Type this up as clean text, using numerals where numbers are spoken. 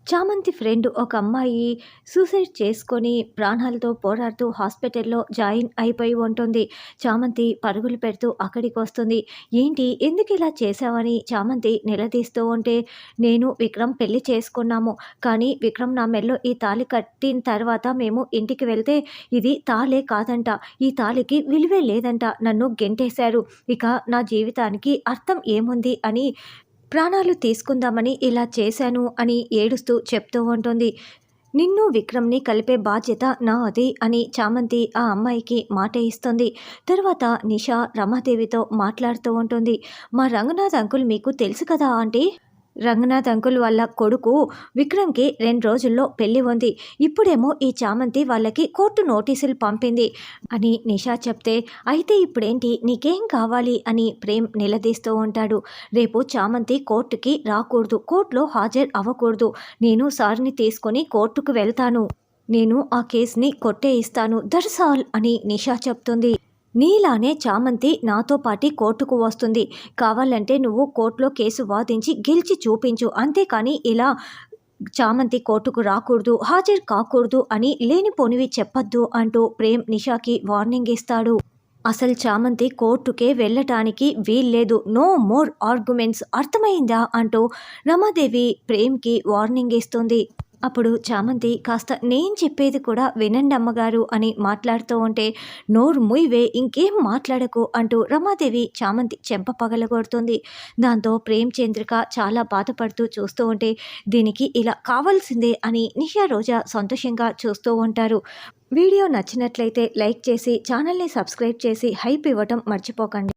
చామంతి ఫ్రెండ్ ఒక అమ్మాయి సూసైడ్ చేసుకొని ప్రాణాలతో పోరాడుతూ హాస్పిటల్లో జాయిన్ అయిపోయి ఉంటుంది. చామంతి పరుగులు పెడుతూ అక్కడికి వస్తుంది. ఏంటి ఎందుకు ఇలా చేసావని చామంతి నిలదీస్తూ ఉంటే, నేను విక్రమ్ పెళ్లి చేసుకున్నాము, కానీ విక్రమ్ నా మెల్లో ఈ తాళి కట్టిన తర్వాత మేము ఇంటికి వెళ్తే ఇది తాళే కాదంట, ఈ తాళికి విలువే లేదంట, నన్ను గెంటేశారు, ఇక నా జీవితానికి అర్థం ఏముంది అని ప్రాణాలు తీసుకుందామని ఇలా చేశాను అని ఏడుస్తూ చెప్తూ ఉంటుంది. నిన్ను విక్రమ్ని కలిపే బాధ్యత నాది అని చామంతి ఆ అమ్మాయికి మాట ఇస్తుంది. తర్వాత నిషా రమాదేవితో మాట్లాడుతూ ఉంటుంది. మా రంగనాథ్ అంకుల్ మీకు తెలుసు కదా ఆంటీ, రంగనాథ్ అంకుల్ వాళ్ళ కొడుకు విక్రమ్కి 2 రోజుల్లో పెళ్లి ఉంది, ఇప్పుడేమో ఈ చామంతి వాళ్ళకి కోర్టు నోటీసులు పంపింది అని నిషా చెప్తే, అయితే ఇప్పుడేంటి నీకేం కావాలి అని ప్రేమ్ నిలదీస్తూ ఉంటాడు. రేపు చామంతి కోర్టుకి రాకూడదు, కోర్టులో హాజరు అవ్వకూడదు, నేను సార్ని తీసుకొని కోర్టుకు వెళ్తాను, నేను ఆ కేసుని కొట్టేయిస్తాను, దట్స్ ఆల్ అని నిషా చెప్తుంది. నీలానే చామంతి నాతో పాటి కోర్టుకు వస్తుంది, కావాలంటే నువ్వు కోర్టులో కేసు వాదించి గెలిచి చూపించు, అంతేకాని ఇలా చామంతి కోర్టుకు రాకూడదు, హాజరు కాకూడదు అని లేనిపోనివి చెప్పొద్దు అంటూ ప్రేమ్ నిషాకి వార్నింగ్ ఇస్తాడు. అసలు చామంతి కోర్టుకే వెళ్ళటానికి వీల్లేదు, నో మోర్ ఆర్గ్యుమెంట్స్, అర్థమైందా అంటూ రమాదేవి ప్రేమ్కి వార్నింగ్ ఇస్తుంది. అప్పుడు చామంతి కాస్త నేను చెప్పేది కూడా వినండి అమ్మగారు అని మాట్లాడుతూ ఉంటే, నోరు ముయ్యవే, ఇంకేం మాట్లాడకు అంటూ రమాదేవి చామంతి చెంప పగలగొడుతుంది. దాంతో ప్రేమ్ చంద్రిక చాలా బాధపడుతూ చూస్తూ ఉంటే, దీనికి ఇలా కావాల్సిందే అని నిషా రోజా సంతోషంగా చూస్తూ ఉంటారు. వీడియో నచ్చినట్లయితే లైక్ చేసి ఛానల్ని సబ్స్క్రైబ్ చేసి హైప్ ఇవ్వటం మర్చిపోకండి.